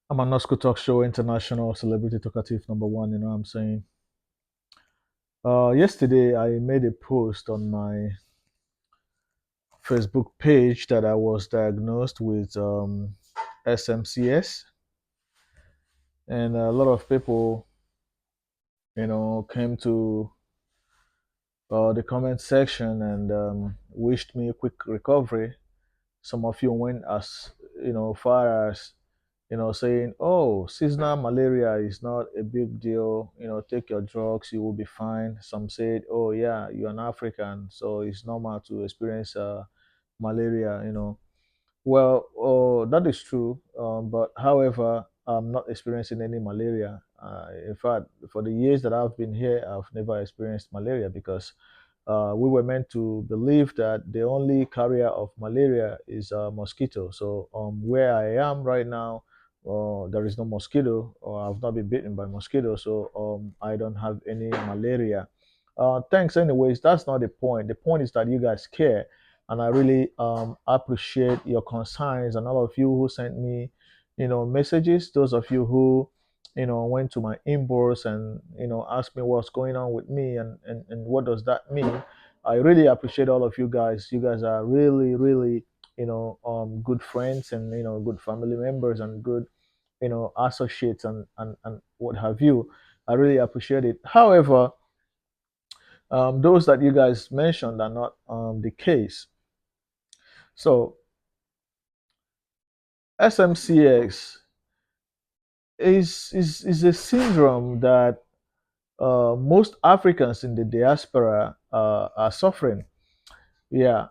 I'm a Nostro Talk Show International Celebrity Talkative number one. You know what I'm saying? Yesterday, I made a post on my Facebook page that I was diagnosed with SMCS, and a lot of people, came to the comment section and wished me a quick recovery. Some of you went as far as saying, "Oh, seasonal malaria is not a big deal. Take your drugs, you will be fine." Some said, "Oh, yeah, you're an African, so it's normal to experience malaria." Well, that is true. But however, I'm not experiencing any malaria. In fact, for the years that I've been here, I've never experienced malaria because we were meant to believe that the only carrier of malaria is mosquito. So where I am right now, there is no mosquito, or I've not been bitten by mosquito, so I don't have any malaria. Thanks, anyways. That's not the point. The point is that you guys care, and I really appreciate your concerns and all of you who sent me, messages. Those of you who went to my inbox and asked me what's going on with me and what does that mean. I really appreciate all of you guys. You guys are really, really, good friends and good family members and good associates and what have you. I really appreciate it. However, those that you guys mentioned are not the case. So SMCX is a syndrome that most Africans in the diaspora are suffering. Yeah,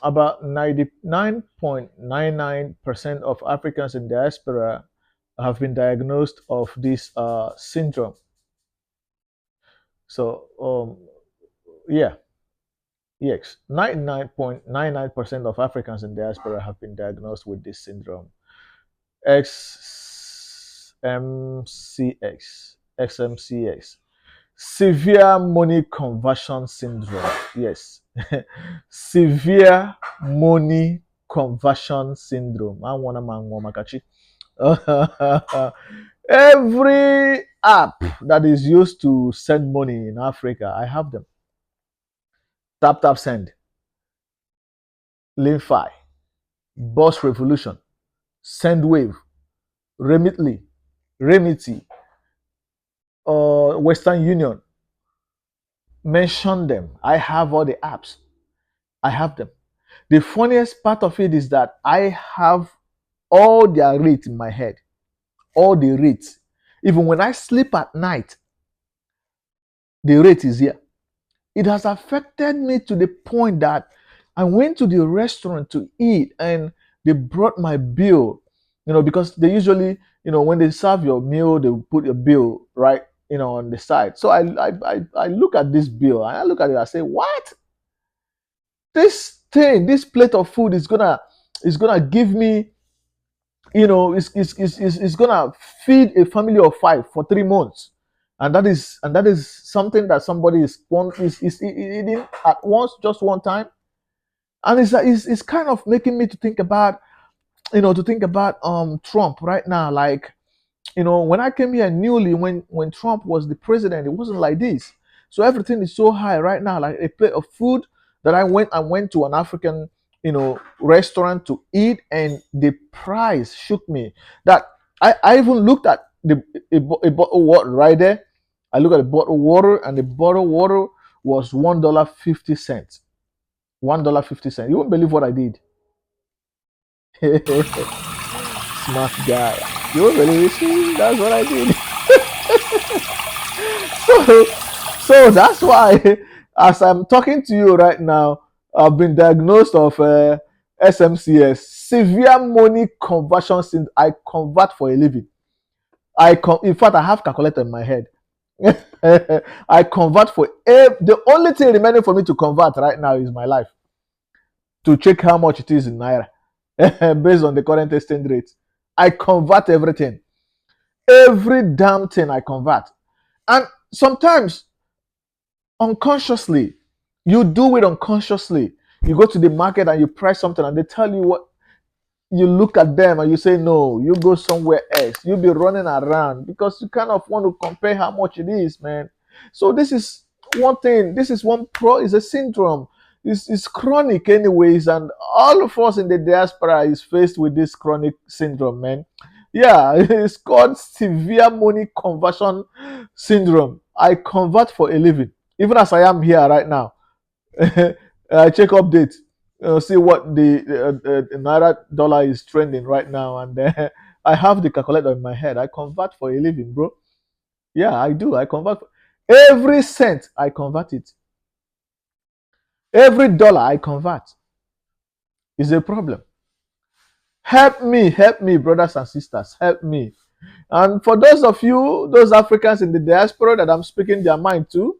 about 99.99% of Africans in diaspora have been diagnosed of this syndrome. So, yeah, yes, 99.99% of Africans in diaspora have been diagnosed with this syndrome. XMCX, severe money conversion syndrome. Yes, severe money conversion syndrome. I want to every app that is used to send money in Africa, I have them. Tap tap send, Linfi, Boss Revolution, Sendwave, Remitly, Remity, Western Union. Mention them. I have all the apps. I have them. The funniest part of it is that I have all their rates in my head. All the rates. Even when I sleep at night, the rate is here. It has affected me to the point that I went to the restaurant to eat and they brought my bill, because they usually, when they serve your meal, they put your bill right, on the side. So I look at this bill and I look at it, I say, what? This plate of food is gonna give me, is gonna feed a family of five for 3 months, and that is something that somebody is eating at once, just one time, and it's kind of making me to think about, Trump right now. Like, when I came here newly, when Trump was the president, it wasn't like this. So everything is so high right now. Like a plate of food that I went to an African, restaurant to eat, and the price shook me. That I even looked at a bottle of water right there. I looked at the bottle of water, and the bottle of water was $1.50. $1.50. You won't believe what I did. Smart guy. You won't believe it. See, that's what I did. so, so that's why, as I'm talking to you right now, I've been diagnosed of SMCS, severe money conversion syndrome. I convert for a living. In fact, I have calculator in my head. I convert the only thing remaining for me to convert right now is my life, to check how much it is in naira based on the current exchange rate. I convert everything, every damn thing I convert, and sometimes unconsciously. You do it unconsciously. You go to the market and you price something and they tell you what. you look at them and you say no, you go somewhere else. You'll be running around because you kind of want to compare how much it is, man. So this is one thing. This is one pro. Is a syndrome. It's chronic anyways, and all of us in the diaspora is faced with this chronic syndrome, man. Yeah, it's called severe money conversion syndrome. I convert for a living, even as I am here right now. Check updates, see what the naira dollar is trending right now, and I have the calculator in my head. I convert for a living, bro. Yeah, I do. I convert every cent. I convert it. Every dollar I convert is a problem. Help me, brothers and sisters. Help me. And for those of you, those Africans in the diaspora that I'm speaking their mind to,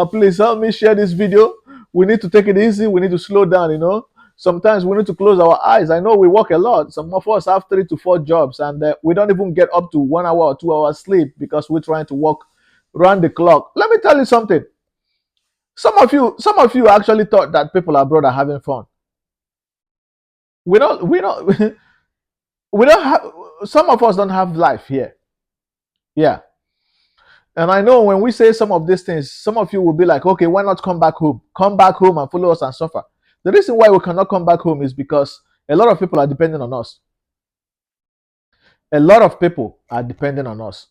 please help me share this video. We need to take it easy. We need to slow down, you know. Sometimes we need to close our eyes. I know we work a lot. Some of us have 3 to 4 jobs, and we don't even get up to 1 hour or 2 hours sleep because we're trying to work round the clock. Let me tell you something. Some of you actually thought that people abroad are having fun. We don't we don't have. Some of us don't have life here. Yeah. And I know when we say some of these things, some of you will be like, okay, why not come back home? Come back home and follow us and suffer. The reason why we cannot come back home is because a lot of people are depending on us. A lot of people are depending on us.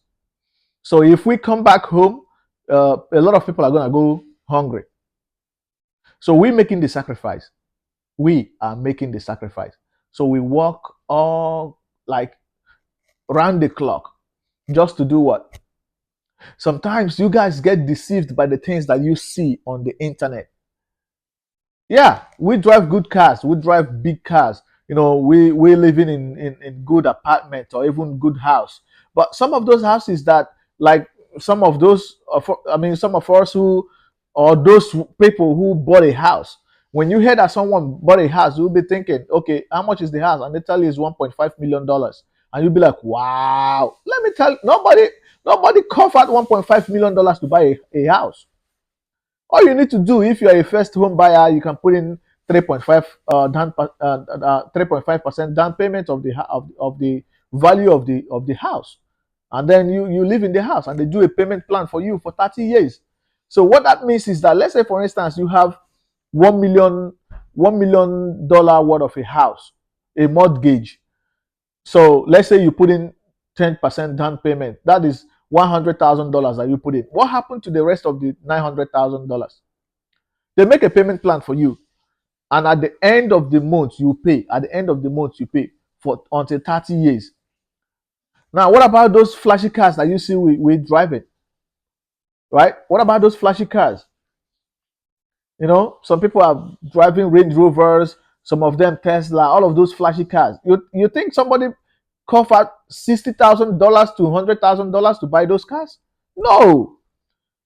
So if we come back home, a lot of people are going to go hungry. So we're making the sacrifice. We are making the sacrifice. So we work all like round the clock just to do what? Sometimes you guys get deceived by the things that you see on the internet. Yeah, we drive good cars, we drive big cars, you know, we living in good apartment or even good house. But some of those houses that, like, some of those I mean, some of us who, or those people who bought a house, when you hear that someone bought a house, you'll be thinking, okay, how much is the house? And they tell you it's 1.5 million dollars, and you'll be like, wow. Let me tell you, nobody covered 1.5 million dollars to buy a house. All you need to do, if you are a first home buyer, you can put in 3.5 3.5% down payment of the value of the house, and then you live in the house, and they do a payment plan for you for 30 years. So what that means is that, let's say for instance you have 1 million worth of a house, a mortgage. So let's say you put in 10% down payment. That is $100,000 that you put in. What happened to the rest of the $900,000? They make a payment plan for you, and at the end of the month you pay. At the end of the month you pay for until 30 years. Now, what about those flashy cars that you see we driving? Right? What about those flashy cars? You know, some people are driving Range Rovers, some of them Tesla, all of those flashy cars. You think somebody covered $60,000 to $100,000 to buy those cars? No,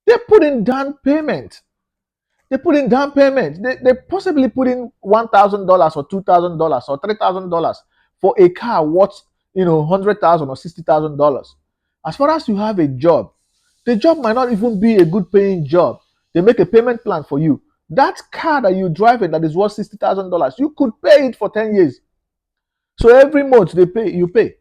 they put in down payment. They put in down payment. They possibly put in $1,000 or $2,000 or $3,000 for a car worth, you know, 100,000 or $60,000. As far as you have a job, the job might not even be a good paying job. They make a payment plan for you. That car that you drive in that is worth $60,000, you could pay it for 10 years. So every month they pay, you pay.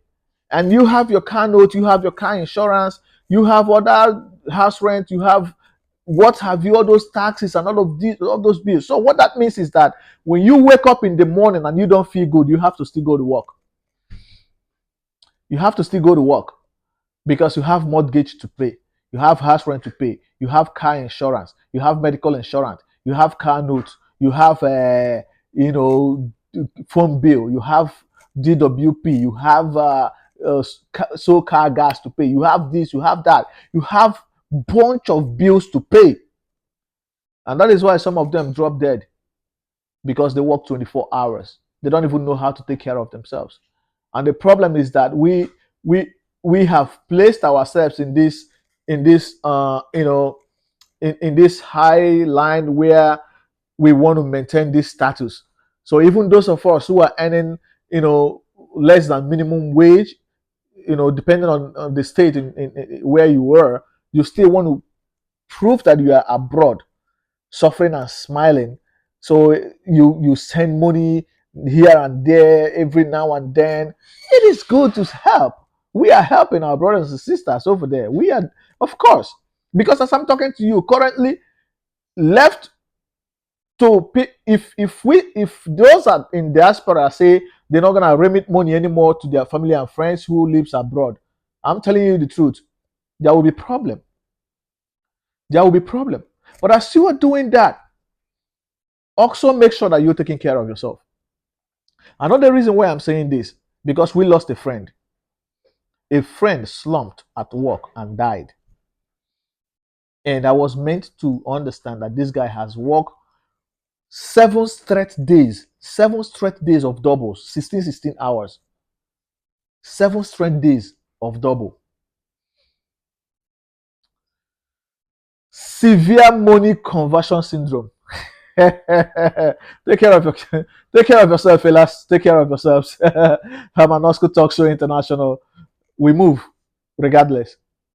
And you have your car note, you have your car insurance, you have other house rent, you have what have you, all those taxes and all those bills. So what that means is that when you wake up in the morning and you don't feel good, you have to still go to work. You have to still go to work because you have mortgage to pay, you have house rent to pay, you have car insurance, you have medical insurance, you have car notes, you have you know, phone bill, you have DWP, you have so car gas to pay, you have this, you have that, you have bunch of bills to pay. And that is why some of them drop dead, because they work 24 hours. They don't even know how to take care of themselves. And the problem is that we we have placed ourselves in this you know, in this high line where we want to maintain this status. So even those of us who are earning, you know, less than minimum wage, you know, depending on the state in where you were, you still want to prove that you are abroad suffering and smiling. So you send money here and there, every now and then. It is good to help. We are helping our brothers and sisters over there. We are, of course, because as I'm talking to you currently, left to if those are in diaspora say they're not gonna remit money anymore to their family and friends who lives abroad, I'm telling you the truth, there will be problem. There will be problem. But as you are doing that, also make sure that you're taking care of yourself. Another reason why I'm saying this, because we lost a friend. A friend slumped at work and died. And I was meant to understand that this guy has worked 7 straight days of doubles, 16 hours, 7 straight days of double. Severe money conversion syndrome. take care of your, take care of yourself, fellas. Take care of yourselves. Have an Oscar Talk Show International. We move regardless.